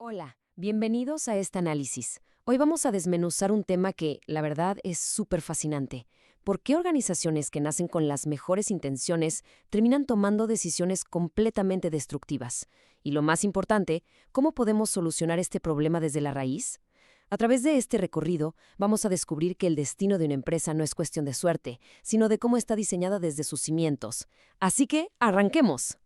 Hola, bienvenidos a este análisis. Hoy vamos a desmenuzar un tema que, la verdad, es súper fascinante. ¿Por qué organizaciones que nacen con las mejores intenciones terminan tomando decisiones completamente destructivas? Y lo más importante, ¿cómo podemos solucionar este problema desde la raíz? A través de este recorrido, vamos a descubrir que el destino de una empresa no es cuestión de suerte, sino de cómo está diseñada desde sus cimientos. Así que, arranquemos.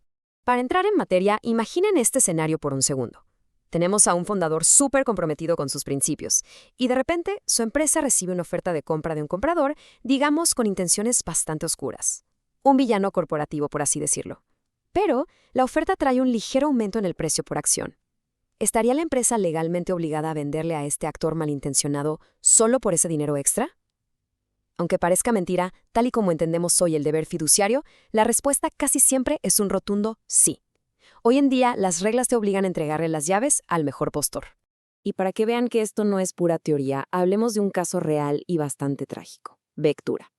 Para entrar en materia, imaginen este escenario por un segundo. Tenemos a un fundador súper comprometido con sus principios, y de repente su empresa recibe una oferta de compra de un comprador, digamos con intenciones bastante oscuras. Un villano corporativo, por así decirlo. Pero la oferta trae un ligero aumento en el precio por acción. ¿Estaría la empresa legalmente obligada a venderle a este actor malintencionado solo por ese dinero extra? Aunque parezca mentira, tal y como entendemos hoy el deber fiduciario, la respuesta casi siempre es un rotundo sí. Hoy en día, las reglas te obligan a entregarle las llaves al mejor postor. Y para que vean que esto no es pura teoría, hablemos de un caso real y bastante trágico. Vectura.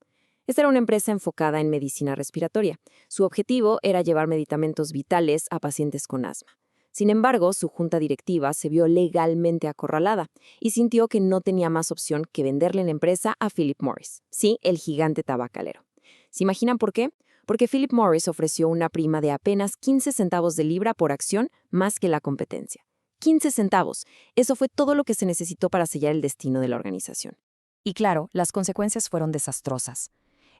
Esta era una empresa enfocada en medicina respiratoria. Su objetivo era llevar medicamentos vitales a pacientes con asma. Sin embargo, su junta directiva se vio legalmente acorralada y sintió que no tenía más opción que venderle la empresa a Philip Morris, sí, el gigante tabacalero. ¿Se imaginan por qué? Porque Philip Morris ofreció una prima de apenas 15 centavos de libra por acción más que la competencia. 15 centavos. Eso fue todo lo que se necesitó para sellar el destino de la organización. Y claro, las consecuencias fueron desastrosas.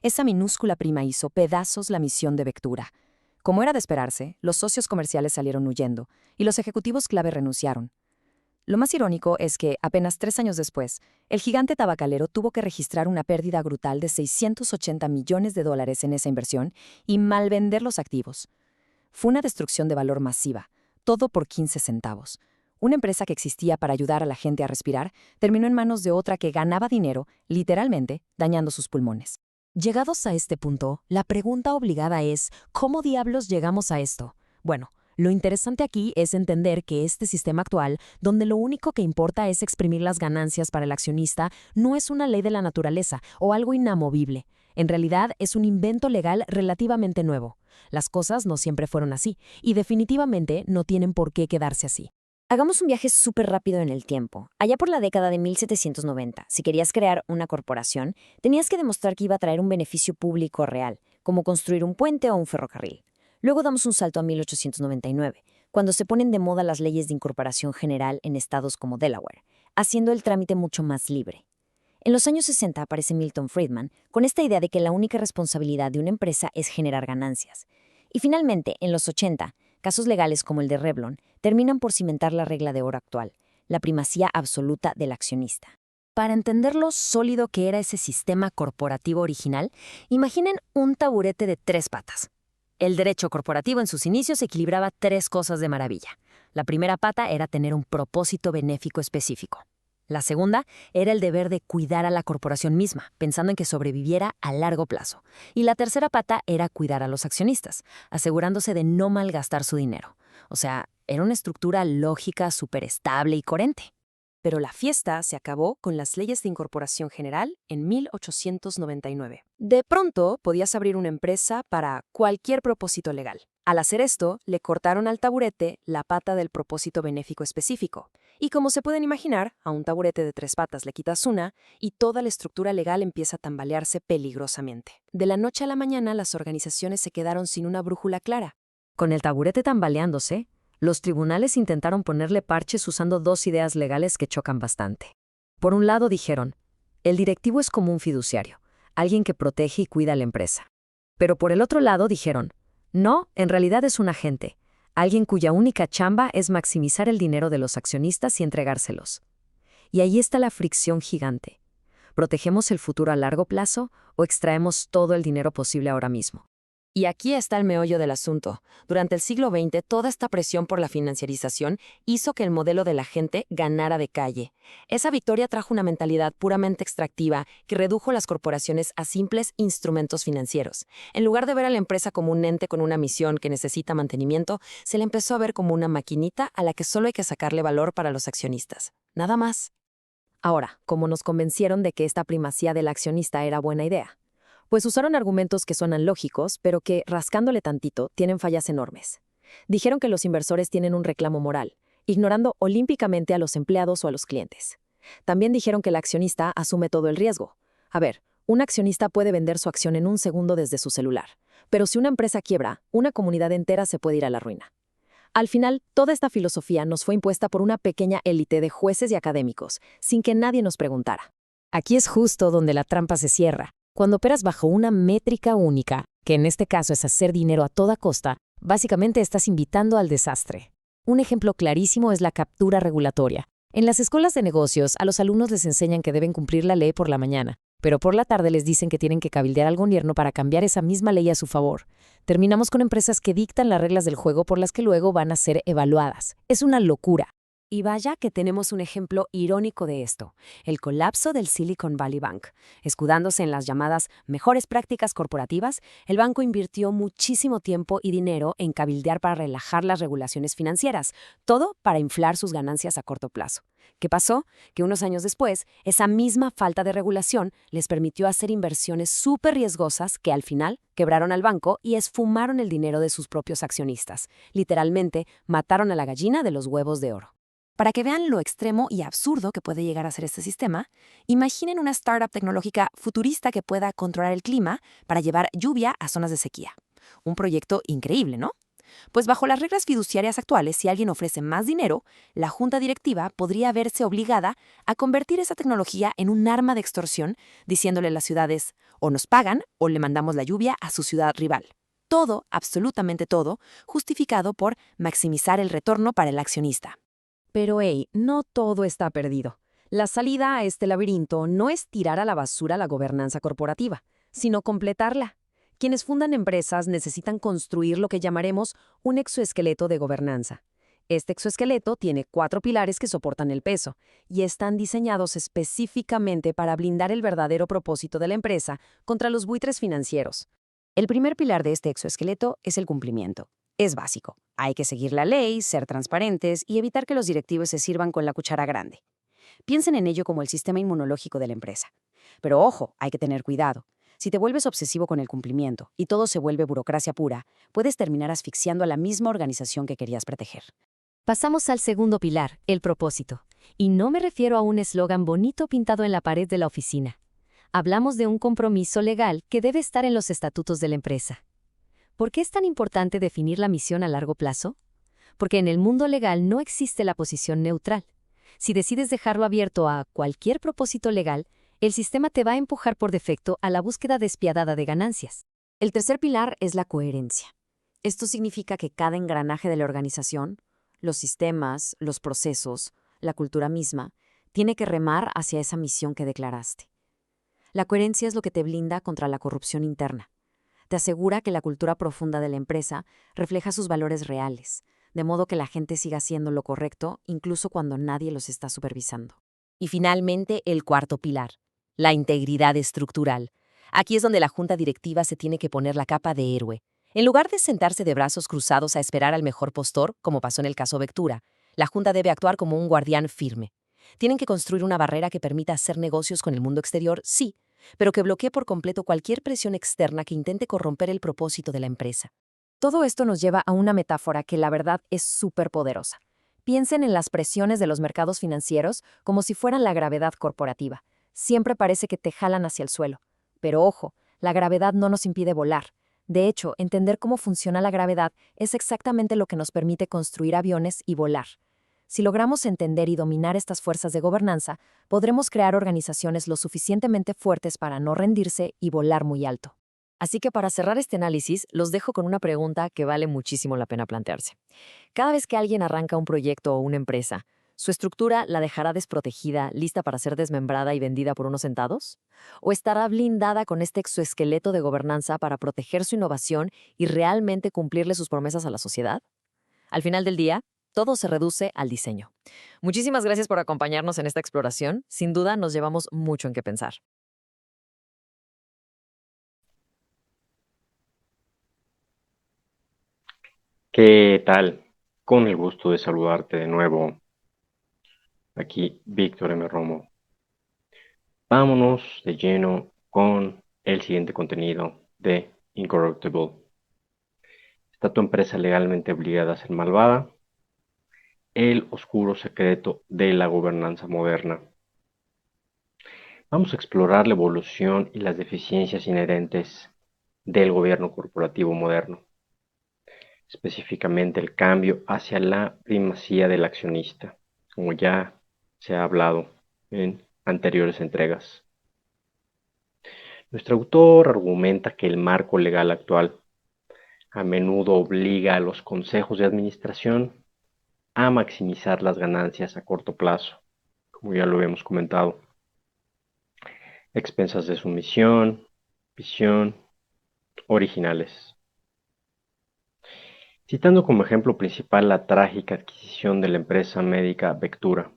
Esa minúscula prima hizo pedazos la misión de Vectura. Como era de esperarse, los socios comerciales salieron huyendo y los ejecutivos clave renunciaron. Lo más irónico es que, apenas 3 años después, el gigante tabacalero tuvo que registrar una pérdida brutal de $680 millones en esa inversión y malvender los activos. Fue una destrucción de valor masiva, todo por 15 centavos. Una empresa que existía para ayudar a la gente a respirar terminó en manos de otra que ganaba dinero, literalmente, dañando sus pulmones. Llegados a este punto, la pregunta obligada es, ¿cómo diablos llegamos a esto? Bueno, lo interesante aquí es entender que este sistema actual, donde lo único que importa es exprimir las ganancias para el accionista, no es una ley de la naturaleza o algo inamovible. En realidad es un invento legal relativamente nuevo. Las cosas no siempre fueron así, y definitivamente no tienen por qué quedarse así. Hagamos un viaje súper rápido en el tiempo. Allá por la década de 1790, si querías crear una corporación, tenías que demostrar que iba a traer un beneficio público real, como construir un puente o un ferrocarril. Luego damos un salto a 1899, cuando se ponen de moda las leyes de incorporación general en estados como Delaware, haciendo el trámite mucho más libre. En los años 60 aparece Milton Friedman con esta idea de que la única responsabilidad de una empresa es generar ganancias. Y finalmente, en los 80, casos legales como el de Revlon terminan por cimentar la regla de oro actual, la primacía absoluta del accionista. Para entender lo sólido que era ese sistema corporativo original, imaginen un taburete de 3 patas. El derecho corporativo en sus inicios equilibraba 3 cosas de maravilla. La primera pata era tener un propósito benéfico específico. La segunda era el deber de cuidar a la corporación misma, pensando en que sobreviviera a largo plazo. Y la tercera pata era cuidar a los accionistas, asegurándose de no malgastar su dinero. O sea, era una estructura lógica, súper estable y coherente. Pero la fiesta se acabó con las leyes de incorporación general en 1899. De pronto, podías abrir una empresa para cualquier propósito legal. Al hacer esto, le cortaron al taburete la pata del propósito benéfico específico. Y como se pueden imaginar, a un taburete de 3 patas le quitas una y toda la estructura legal empieza a tambalearse peligrosamente. De la noche a la mañana, las organizaciones se quedaron sin una brújula clara. Con el taburete tambaleándose, los tribunales intentaron ponerle parches usando 2 ideas legales que chocan bastante. Por un lado dijeron, el directivo es como un fiduciario, alguien que protege y cuida a la empresa. Pero por el otro lado dijeron, no, en realidad es un agente, alguien cuya única chamba es maximizar el dinero de los accionistas y entregárselos. Y ahí está la fricción gigante. ¿Protegemos el futuro a largo plazo o extraemos todo el dinero posible ahora mismo? Y aquí está el meollo del asunto. Durante el siglo XX, toda esta presión por la financiarización hizo que el modelo de la gente ganara de calle. Esa victoria trajo una mentalidad puramente extractiva que redujo las corporaciones a simples instrumentos financieros. En lugar de ver a la empresa como un ente con una misión que necesita mantenimiento, se le empezó a ver como una maquinita a la que solo hay que sacarle valor para los accionistas. Nada más. Ahora, ¿cómo nos convencieron de que esta primacía del accionista era buena idea? Pues usaron argumentos que suenan lógicos, pero que, rascándole tantito, tienen fallas enormes. Dijeron que los inversores tienen un reclamo moral, ignorando olímpicamente a los empleados o a los clientes. También dijeron que el accionista asume todo el riesgo. A ver, un accionista puede vender su acción en un segundo desde su celular, pero si una empresa quiebra, una comunidad entera se puede ir a la ruina. Al final, toda esta filosofía nos fue impuesta por una pequeña élite de jueces y académicos, sin que nadie nos preguntara. Aquí es justo donde la trampa se cierra. Cuando operas bajo una métrica única, que en este caso es hacer dinero a toda costa, básicamente estás invitando al desastre. Un ejemplo clarísimo es la captura regulatoria. En las escuelas de negocios, a los alumnos les enseñan que deben cumplir la ley por la mañana, pero por la tarde les dicen que tienen que cabildear al gobierno para cambiar esa misma ley a su favor. Terminamos con empresas que dictan las reglas del juego por las que luego van a ser evaluadas. Es una locura. Y vaya que tenemos un ejemplo irónico de esto, el colapso del Silicon Valley Bank. Escudándose en las llamadas mejores prácticas corporativas, el banco invirtió muchísimo tiempo y dinero en cabildear para relajar las regulaciones financieras, todo para inflar sus ganancias a corto plazo. ¿Qué pasó? Que unos años después, esa misma falta de regulación les permitió hacer inversiones súper riesgosas que al final quebraron al banco y esfumaron el dinero de sus propios accionistas. Literalmente, mataron a la gallina de los huevos de oro. Para que vean lo extremo y absurdo que puede llegar a ser este sistema, imaginen una startup tecnológica futurista que pueda controlar el clima para llevar lluvia a zonas de sequía. Un proyecto increíble, ¿no? Pues bajo las reglas fiduciarias actuales, si alguien ofrece más dinero, la junta directiva podría verse obligada a convertir esa tecnología en un arma de extorsión, diciéndole a las ciudades, o nos pagan o le mandamos la lluvia a su ciudad rival. Todo, absolutamente todo, justificado por maximizar el retorno para el accionista. Pero hey, no todo está perdido. La salida a este laberinto no es tirar a la basura la gobernanza corporativa, sino completarla. Quienes fundan empresas necesitan construir lo que llamaremos un exoesqueleto de gobernanza. Este exoesqueleto tiene 4 pilares que soportan el peso y están diseñados específicamente para blindar el verdadero propósito de la empresa contra los buitres financieros. El primer pilar de este exoesqueleto es el cumplimiento. Es básico. Hay que seguir la ley, ser transparentes y evitar que los directivos se sirvan con la cuchara grande. Piensen en ello como el sistema inmunológico de la empresa. Pero ojo, hay que tener cuidado. Si te vuelves obsesivo con el cumplimiento y todo se vuelve burocracia pura, puedes terminar asfixiando a la misma organización que querías proteger. Pasamos al segundo pilar, el propósito. Y no me refiero a un eslogan bonito pintado en la pared de la oficina. Hablamos de un compromiso legal que debe estar en los estatutos de la empresa. ¿Por qué es tan importante definir la misión a largo plazo? Porque en el mundo legal no existe la posición neutral. Si decides dejarlo abierto a cualquier propósito legal, el sistema te va a empujar por defecto a la búsqueda despiadada de ganancias. El tercer pilar es la coherencia. Esto significa que cada engranaje de la organización, los sistemas, los procesos, la cultura misma, tiene que remar hacia esa misión que declaraste. La coherencia es lo que te blinda contra la corrupción interna. Te asegura que la cultura profunda de la empresa refleja sus valores reales, de modo que la gente siga haciendo lo correcto incluso cuando nadie los está supervisando. Y finalmente, el cuarto pilar, la integridad estructural. Aquí es donde la junta directiva se tiene que poner la capa de héroe. En lugar de sentarse de brazos cruzados a esperar al mejor postor, como pasó en el caso Vectura, la junta debe actuar como un guardián firme. Tienen que construir una barrera que permita hacer negocios con el mundo exterior, sí, pero que bloquee por completo cualquier presión externa que intente corromper el propósito de la empresa. Todo esto nos lleva a una metáfora que la verdad es súper poderosa. Piensen en las presiones de los mercados financieros como si fueran la gravedad corporativa. Siempre parece que te jalan hacia el suelo. Pero ojo, la gravedad no nos impide volar. De hecho, entender cómo funciona la gravedad es exactamente lo que nos permite construir aviones y volar. Si logramos entender y dominar estas fuerzas de gobernanza, podremos crear organizaciones lo suficientemente fuertes para no rendirse y volar muy alto. Así que para cerrar este análisis, los dejo con una pregunta que vale muchísimo la pena plantearse. Cada vez que alguien arranca un proyecto o una empresa, ¿su estructura la dejará desprotegida, lista para ser desmembrada y vendida por unos centavos? ¿O estará blindada con este exoesqueleto de gobernanza para proteger su innovación y realmente cumplirle sus promesas a la sociedad? Al final del día, todo se reduce al diseño. Muchísimas gracias por acompañarnos en esta exploración. Sin duda, nos llevamos mucho en qué pensar. ¿Qué tal? Con el gusto de saludarte de nuevo. Aquí Víctor M. Romo. Vámonos de lleno con el siguiente contenido de Incorruptible. ¿Está tu empresa legalmente obligada a ser malvada? el oscuro secreto de la gobernanza moderna. Vamos a explorar la evolución y las deficiencias inherentes del gobierno corporativo moderno, específicamente el cambio hacia la primacía del accionista, como ya se ha hablado en anteriores entregas. Nuestro autor argumenta que el marco legal actual a menudo obliga a los consejos de administración a maximizar las ganancias a corto plazo, como ya lo hemos comentado, expensas de su misión, visión, originales. Citando como ejemplo principal la trágica adquisición de la empresa médica Vectura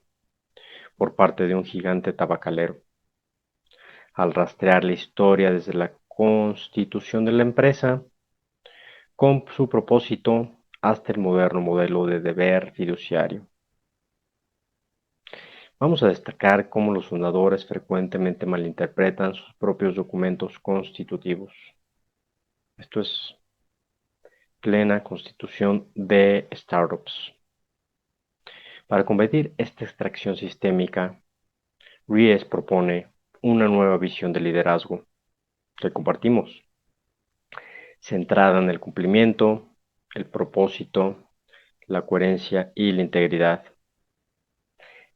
por parte de un gigante tabacalero. Al rastrear la historia desde la constitución de la empresa, con su propósito hasta el moderno modelo de deber fiduciario. Vamos a destacar cómo los fundadores frecuentemente malinterpretan sus propios documentos constitutivos. Esto es plena constitución de startups. Para combatir esta extracción sistémica, Ries propone una nueva visión de liderazgo que compartimos, centrada en el cumplimiento, el propósito, la coherencia y la integridad.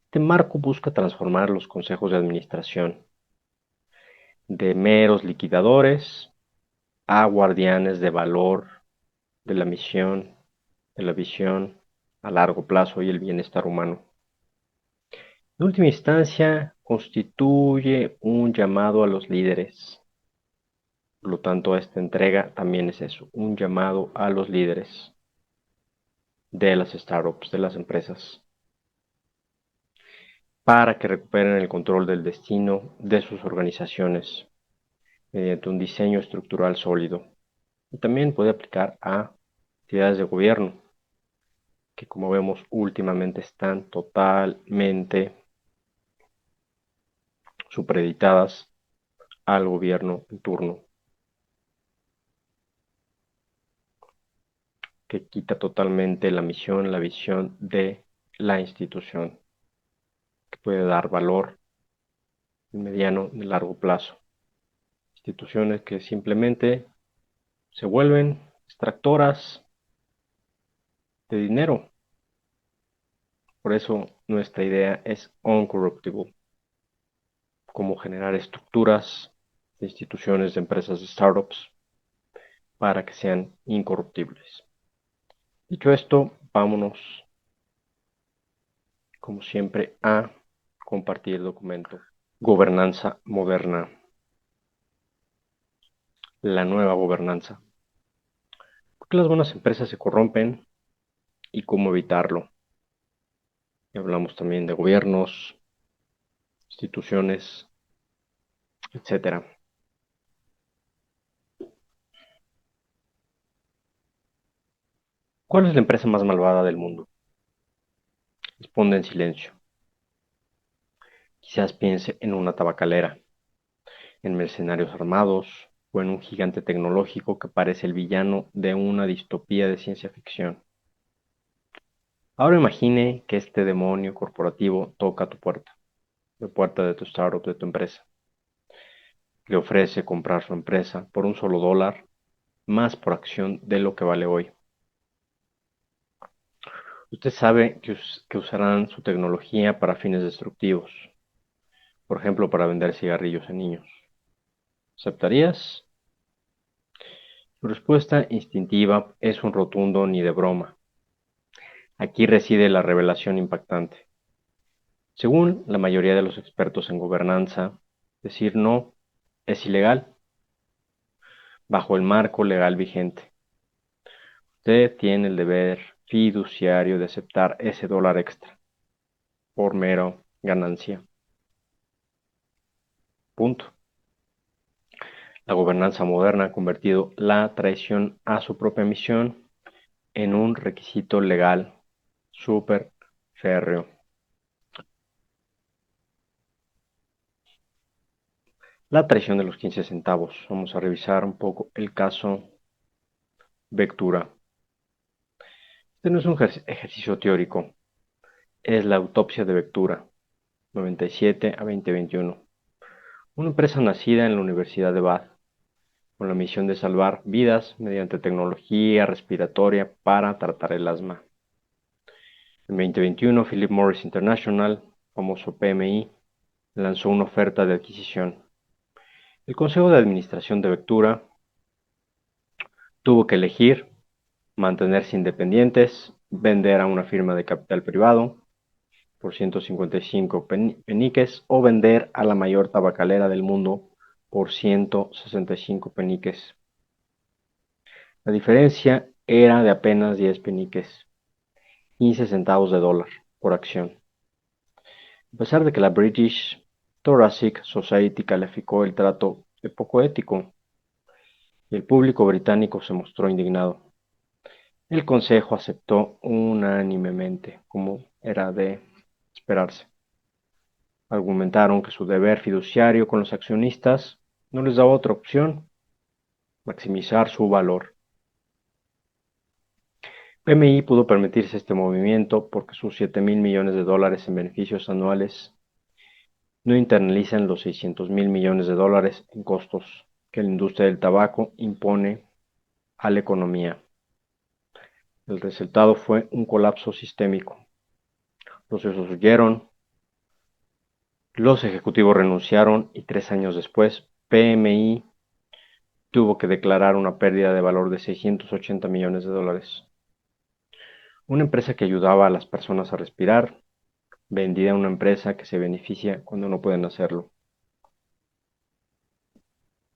Este marco busca transformar los consejos de administración de meros liquidadores a guardianes de valor, de la misión, de la visión a largo plazo y el bienestar humano. En última instancia, constituye un llamado a los líderes. Por lo tanto, esta entrega también es eso, un llamado a los líderes de las startups, de las empresas, para que recuperen el control del destino de sus organizaciones mediante un diseño estructural sólido. Y también puede aplicar a entidades de gobierno, que como vemos últimamente están totalmente supeditadas al gobierno en turno, que quita totalmente la misión, la visión de la institución, que puede dar valor en mediano y largo plazo. Instituciones que simplemente se vuelven extractoras de dinero. Por eso nuestra idea es uncorruptible, cómo generar estructuras de instituciones, de empresas, de startups, para que sean incorruptibles. Dicho esto, vámonos, como siempre, a compartir el documento. Gobernanza moderna. La nueva gobernanza. ¿Por qué las buenas empresas se corrompen y cómo evitarlo? Y hablamos también de gobiernos, instituciones, etcétera. ¿Cuál es la empresa más malvada del mundo? Responde en silencio. Quizás piense en una tabacalera, en mercenarios armados o en un gigante tecnológico que parece el villano de una distopía de ciencia ficción. Ahora imagine que este demonio corporativo toca tu puerta, la puerta de tu startup, de tu empresa. Le ofrece comprar su empresa por $1 más por acción de lo que vale hoy. Usted sabe que usarán su tecnología para fines destructivos, por ejemplo, para vender cigarrillos a niños. ¿Aceptarías? Su respuesta instintiva es un rotundo ni de broma. Aquí reside la revelación impactante. Según la mayoría de los expertos en gobernanza, decir no es ilegal bajo el marco legal vigente. Usted tiene el deber fiduciario de aceptar ese dólar extra por mero ganancia. Punto. La gobernanza moderna ha convertido la traición a su propia misión en un requisito legal súper férreo. La traición de los 15 centavos. Vamos a revisar un poco el caso Vectura. Este no es un ejercicio teórico, es la autopsia de Vectura, 97 a 2021. Una empresa nacida en la Universidad de Bath, con la misión de salvar vidas mediante tecnología respiratoria para tratar el asma. En 2021, Philip Morris International, famoso PMI, lanzó una oferta de adquisición. El Consejo de Administración de Vectura tuvo que elegir mantenerse independientes, vender a una firma de capital privado por 155 peniques o vender a la mayor tabacalera del mundo por 165 peniques. La diferencia era de apenas 10 peniques, 15 centavos de dólar por acción. A pesar de que la British Thoracic Society calificó el trato de poco ético y el público británico se mostró indignado, el Consejo aceptó unánimemente, como era de esperarse. Argumentaron que su deber fiduciario con los accionistas no les daba otra opción, maximizar su valor. PMI pudo permitirse este movimiento porque sus 7.000 millones de dólares en beneficios anuales no internalizan los 600.000 millones de dólares en costos que la industria del tabaco impone a la economía. El resultado fue un colapso sistémico. Los socios huyeron, los ejecutivos renunciaron y 3 años después, PMI tuvo que declarar una pérdida de valor de 680 millones de dólares. Una empresa que ayudaba a las personas a respirar, vendida a una empresa que se beneficia cuando no pueden hacerlo.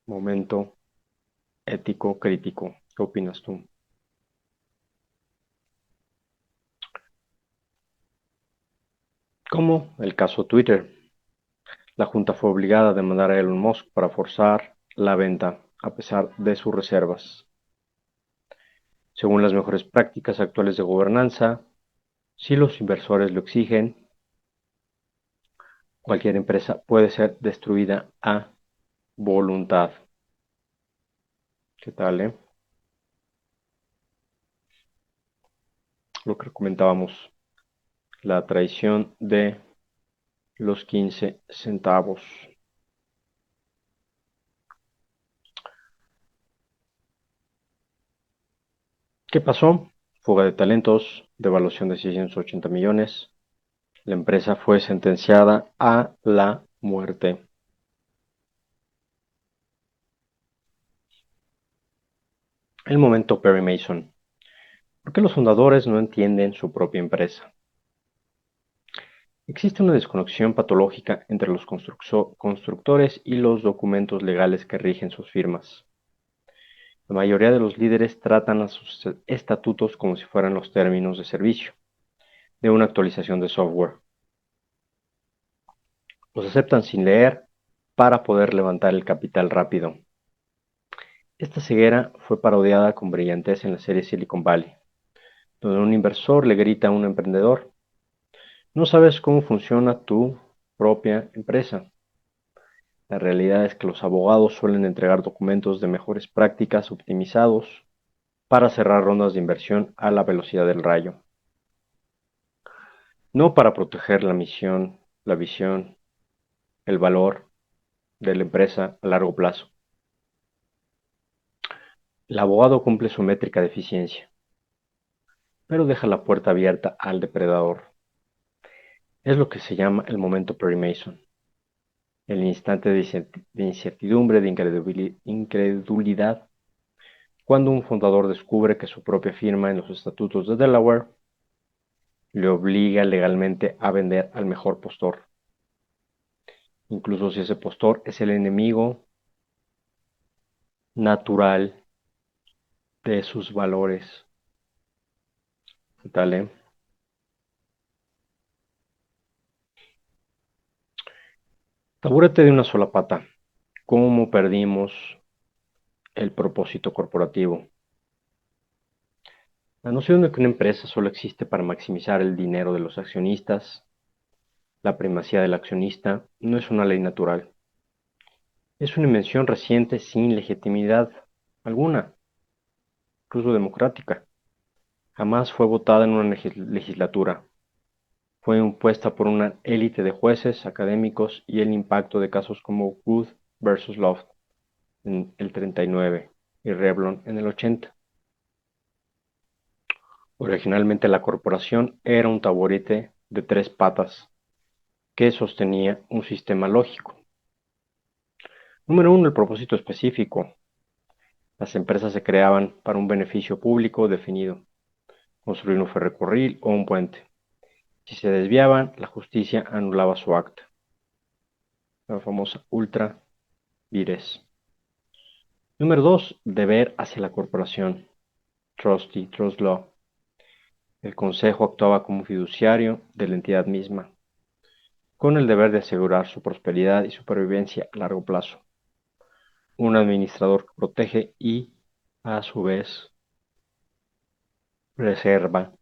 Momento ético crítico. ¿Qué opinas tú? Como el caso Twitter. La Junta fue obligada a demandar a Elon Musk para forzar la venta, a pesar de sus reservas. Según las mejores prácticas actuales de gobernanza, si los inversores lo exigen, cualquier empresa puede ser destruida a voluntad. ¿Qué tal, Lo que comentábamos, la traición de los 15 centavos. ¿Qué pasó? Fuga de talentos, devaluación de 680 millones. La empresa fue sentenciada a la muerte. El momento Perry Mason. ¿Por qué los fundadores no entienden su propia empresa? Existe una desconexión patológica entre los constructores y los documentos legales que rigen sus firmas. La mayoría de los líderes tratan a sus estatutos como si fueran los términos de servicio de una actualización de software. Los aceptan sin leer para poder levantar el capital rápido. Esta ceguera fue parodiada con brillantez en la serie Silicon Valley, donde un inversor le grita a un emprendedor: no sabes cómo funciona tu propia empresa. La realidad es que los abogados suelen entregar documentos de mejores prácticas optimizados para cerrar rondas de inversión a la velocidad del rayo, no para proteger la misión, la visión, el valor de la empresa a largo plazo. El abogado cumple su métrica de eficiencia, pero deja la puerta abierta al depredador. Es lo que se llama el momento Perry Mason, el instante de incertidumbre, de incredulidad, cuando un fundador descubre que su propia firma en los estatutos de Delaware le obliga legalmente a vender al mejor postor, incluso si ese postor es el enemigo natural de sus valores. ¿Qué tal, Taburete de una sola pata. ¿Cómo perdimos el propósito corporativo? La noción de que una empresa solo existe para maximizar el dinero de los accionistas, la primacía del accionista, no es una ley natural. Es una invención reciente sin legitimidad alguna, incluso democrática. Jamás fue votada en una legislatura. Fue impuesta por una élite de jueces, académicos y el impacto de casos como Wood versus Loft en el 39 y Revlon en el 80. Originalmente la corporación era un taburete de 3 patas que sostenía un sistema lógico. Número 1. El propósito específico. Las empresas se creaban para un beneficio público definido, construir un ferrocarril o un puente. Si se desviaban, la justicia anulaba su acta, la famosa ultra vires. Número 2. Deber hacia la corporación. Trustee, trust law. El consejo actuaba como fiduciario de la entidad misma, con el deber de asegurar su prosperidad y supervivencia a largo plazo. Un administrador que protege y, a su vez, reserva.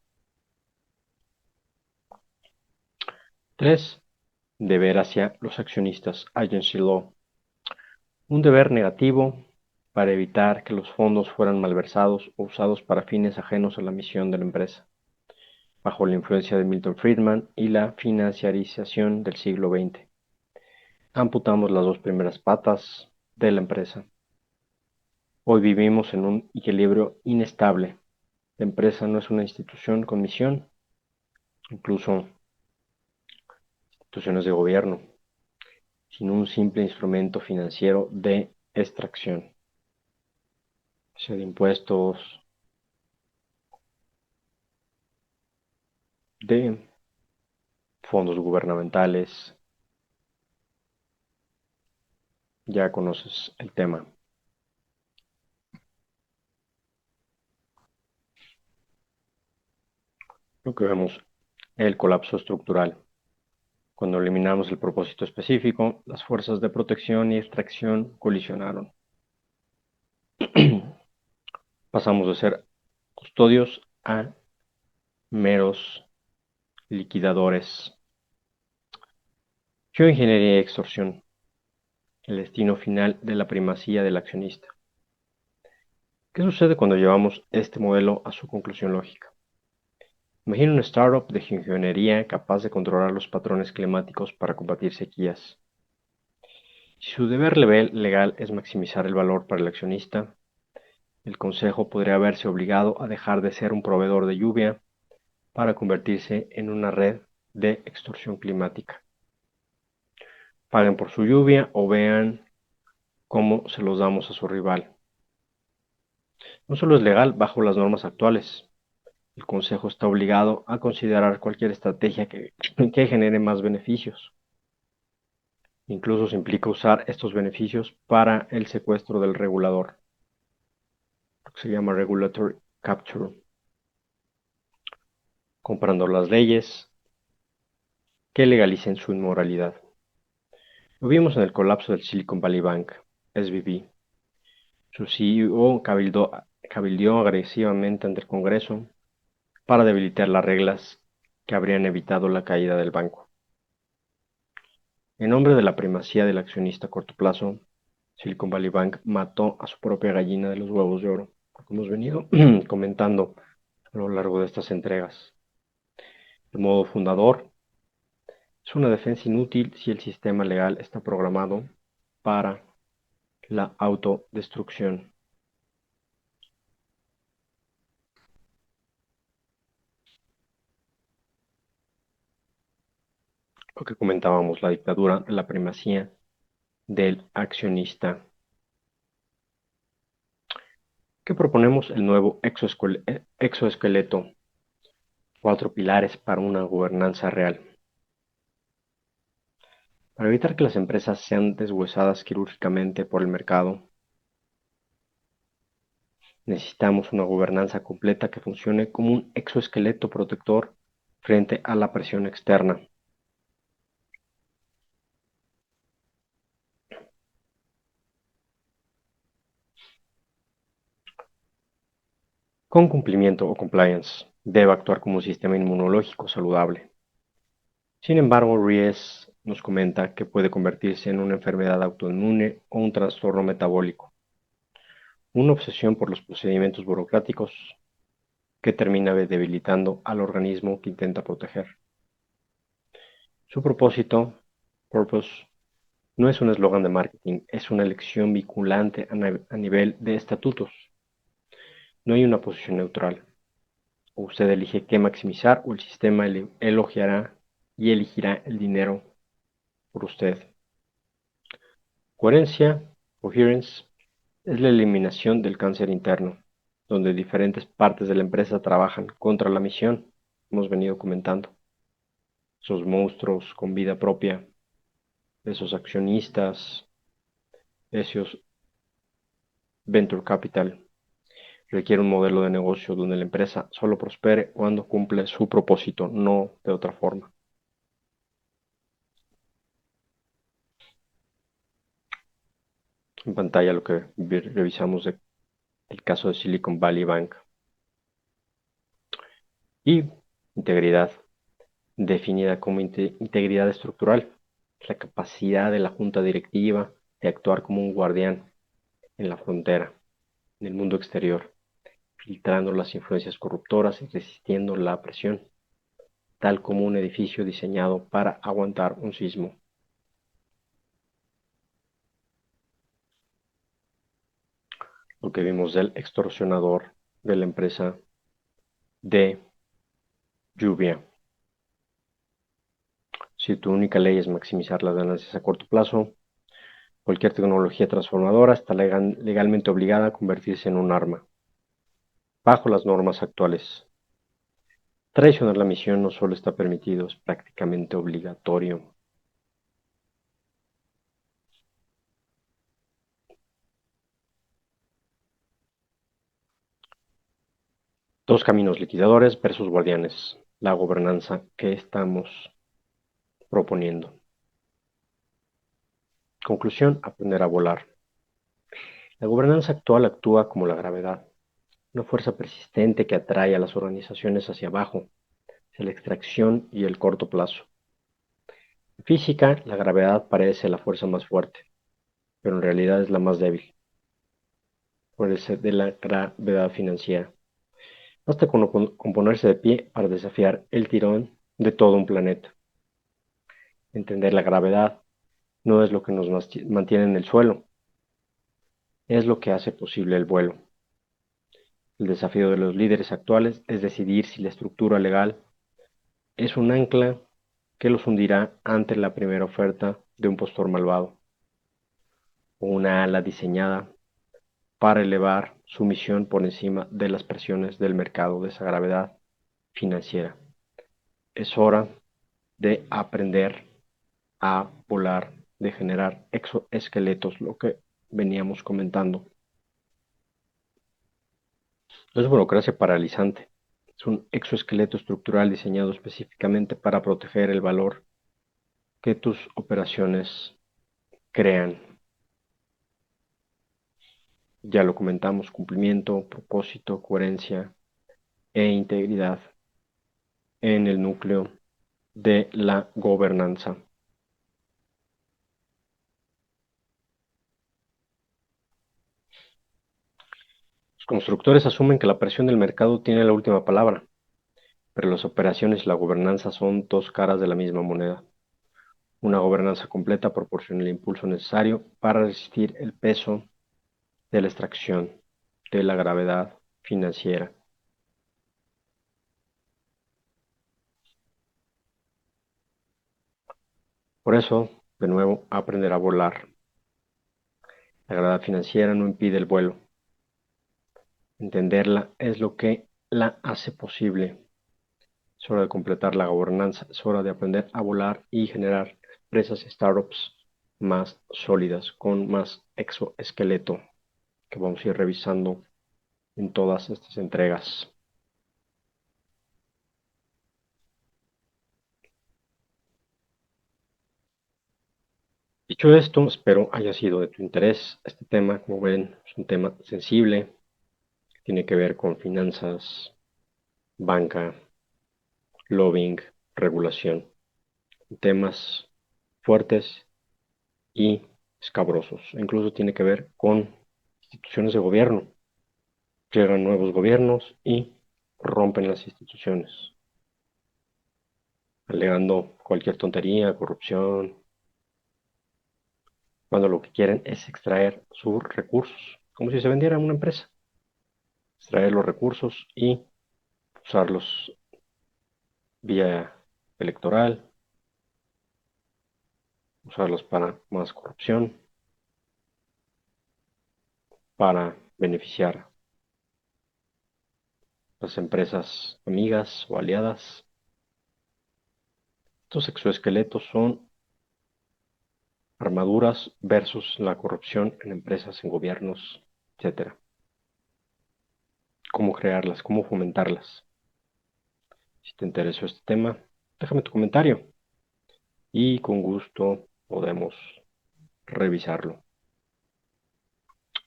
3. Deber hacia los accionistas. Agency law. Un deber negativo para evitar que los fondos fueran malversados o usados para fines ajenos a la misión de la empresa, bajo la influencia de Milton Friedman y la financiarización del siglo XX. Amputamos las 2 primeras patas de la empresa. Hoy vivimos en un equilibrio inestable. La empresa no es una institución con misión, incluso instituciones de gobierno, sino un simple instrumento financiero de extracción, sea de impuestos, de fondos gubernamentales. Ya conoces el tema. Lo que vemos, el colapso estructural. Cuando eliminamos el propósito específico, las fuerzas de protección y extracción colisionaron. Pasamos de ser custodios a meros liquidadores. Geoingeniería y extorsión. El destino final de la primacía del accionista. ¿Qué sucede cuando llevamos este modelo a su conclusión lógica? Imagina una startup de geoingeniería capaz de controlar los patrones climáticos para combatir sequías. Si su deber legal es maximizar el valor para el accionista, el consejo podría verse obligado a dejar de ser un proveedor de lluvia para convertirse en una red de extorsión climática. Paguen por su lluvia o vean cómo se los damos a su rival. No solo es legal bajo las normas actuales, el consejo está obligado a considerar cualquier estrategia que genere más beneficios. Incluso se implica usar estos beneficios para el secuestro del regulador, lo que se llama regulatory capture, comprando las leyes que legalicen su inmoralidad. Lo vimos en el colapso del Silicon Valley Bank, SVB. Su CEO cabildeó agresivamente ante el Congreso para debilitar las reglas que habrían evitado la caída del banco. En nombre de la primacía del accionista a corto plazo, Silicon Valley Bank mató a su propia gallina de los huevos de oro, como hemos venido comentando a lo largo de estas entregas. El modo fundador es una defensa inútil si el sistema legal está programado para la autodestrucción. Lo que comentábamos, la dictadura de la primacía del accionista. ¿Qué proponemos? El nuevo exoesqueleto. 4 pilares para una gobernanza real. Para evitar que las empresas sean deshuesadas quirúrgicamente por el mercado, necesitamos una gobernanza completa que funcione como un exoesqueleto protector frente a la presión externa. Con cumplimiento o compliance, debe actuar como un sistema inmunológico saludable. Sin embargo, Ries nos comenta que puede convertirse en una enfermedad autoinmune o un trastorno metabólico, una obsesión por los procedimientos burocráticos que termina debilitando al organismo que intenta proteger. Su propósito, purpose, no es un eslogan de marketing, es una elección vinculante a nivel de estatutos. No hay una posición neutral. O usted elige qué maximizar o el sistema elogiará y elegirá el dinero por usted. Coherencia, coherence, es la eliminación del cáncer interno, donde diferentes partes de la empresa trabajan contra la misión, hemos venido comentando. Esos monstruos con vida propia, esos accionistas, esos venture capital, requiere un modelo de negocio donde la empresa solo prospere cuando cumple su propósito, no de otra forma. En pantalla lo que revisamos del caso de Silicon Valley Bank. Y integridad, definida como integridad estructural, la capacidad de la junta directiva de actuar como un guardián en la frontera, en el mundo exterior, filtrando las influencias corruptoras y resistiendo la presión, tal como un edificio diseñado para aguantar un sismo. Lo que vimos del extorsionador de la empresa de lluvia. Si tu única ley es maximizar las ganancias a corto plazo, cualquier tecnología transformadora está legalmente obligada a convertirse en un arma, bajo las normas actuales. Traicionar la misión no solo está permitido, es prácticamente obligatorio. Dos caminos liquidadores versus guardianes. La gobernanza que estamos proponiendo. Conclusión, aprender a volar. La gobernanza actual actúa como la gravedad, una fuerza persistente que atrae a las organizaciones hacia abajo, hacia la extracción y el corto plazo. En física, la gravedad parece la fuerza más fuerte, pero en realidad es la más débil. Puede de la gravedad financiera. Basta con ponerse de pie para desafiar el tirón de todo un planeta. Entender la gravedad no es lo que nos mantiene en el suelo, es lo que hace posible el vuelo. El desafío de los líderes actuales es decidir si la estructura legal es un ancla que los hundirá ante la primera oferta de un postor malvado, o una ala diseñada para elevar su misión por encima de las presiones del mercado de esa gravedad financiera. Es hora de aprender a volar, de generar exoesqueletos, lo que veníamos comentando. No es burocracia paralizante, es un exoesqueleto estructural diseñado específicamente para proteger el valor que tus operaciones crean. Ya lo comentamos, cumplimiento, propósito, coherencia e integridad en el núcleo de la gobernanza. Los constructores asumen que la presión del mercado tiene la última palabra, pero las operaciones y la gobernanza son dos caras de la misma moneda. Una gobernanza completa proporciona el impulso necesario para resistir el peso de la extracción, de la gravedad financiera. Por eso, de nuevo, aprender a volar. La gravedad financiera no impide el vuelo. Entenderla es lo que la hace posible. Es hora de completar la gobernanza, es hora de aprender a volar y generar empresas y startups más sólidas, con más exoesqueleto, que vamos a ir revisando en todas estas entregas. Dicho esto, espero haya sido de tu interés este tema. Como ven, es un tema sensible, que tiene que ver con finanzas, banca, lobbying, regulación, temas fuertes y escabrosos. Incluso tiene que ver con instituciones de gobierno. Llegan nuevos gobiernos y rompen las instituciones. alegando cualquier tontería, corrupción, cuando lo que quieren es extraer sus recursos, como si se vendiera una empresa, extraer los recursos y usarlos vía electoral, usarlos para más corrupción, para beneficiar a las empresas amigas o aliadas. Estos exoesqueletos son armaduras versus la corrupción en empresas, en gobiernos, etcétera. Cómo crearlas, cómo fomentarlas. Si te interesó este tema, déjame tu comentario y con gusto podemos revisarlo.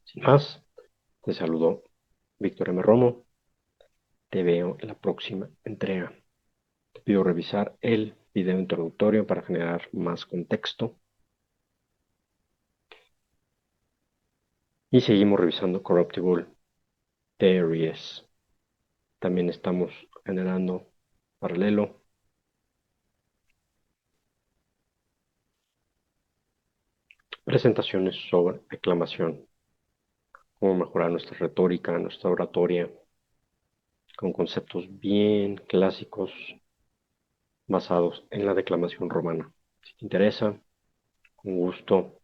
Sin más, te saludo Víctor M. Romo. Te veo en la próxima entrega. Te pido revisar el video introductorio para generar más contexto. Y seguimos revisando Corruptible Theories. También estamos generando paralelo presentaciones sobre declamación, cómo mejorar nuestra retórica, nuestra oratoria, con conceptos bien clásicos basados en la declamación romana. Si te interesa, con gusto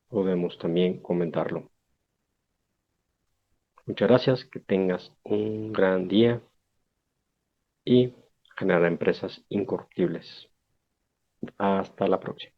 podemos también comentarlo. Muchas gracias, que tengas un gran día y generar empresas incorruptibles. Hasta la próxima.